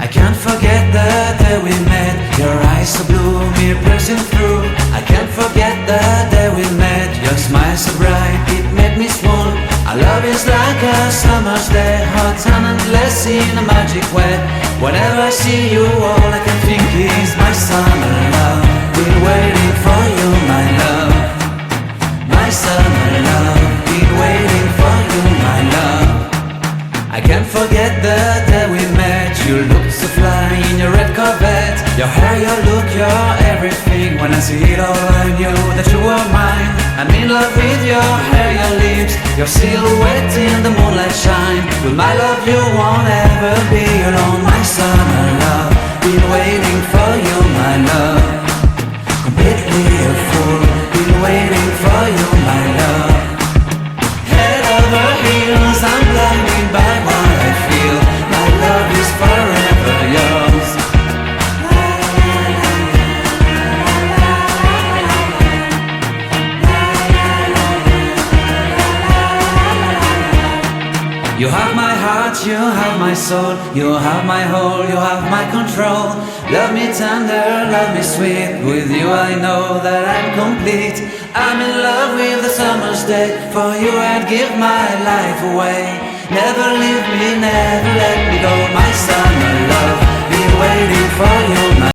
I can't forget the day we met. Your eyes so blue, me piercing through. I can't forget the day we met. Your smile so bright, it made me swoon. Our love is like a summer's day, hot and endless in a magic way. Whenever I see you, all I can think is my summer love. Been waiting for you, my love. My summer love. Been waiting for you, my love. I can't forget the day we met. You looked so fly in your red Corvette. Your hair, your look, your everything. When I see it all, I knew that you were mine. I'm in love with your hair, your lips, your silhouette in the moonlight shine. With my love you won't ever be alone. My summer love, been waiting for you, my love. Completely a fool, been waiting for you, my love. Head over heels, I'm blinded by what I feel. My love is forever yours. You have my heart, you have my soul. You have my whole, you have my control. Love me tender, love me sweet. With you I know that I'm complete. I'm in love with the summer's day. For you I'd give my life away. Never leave me, never let me go. My summer love, been waiting for you.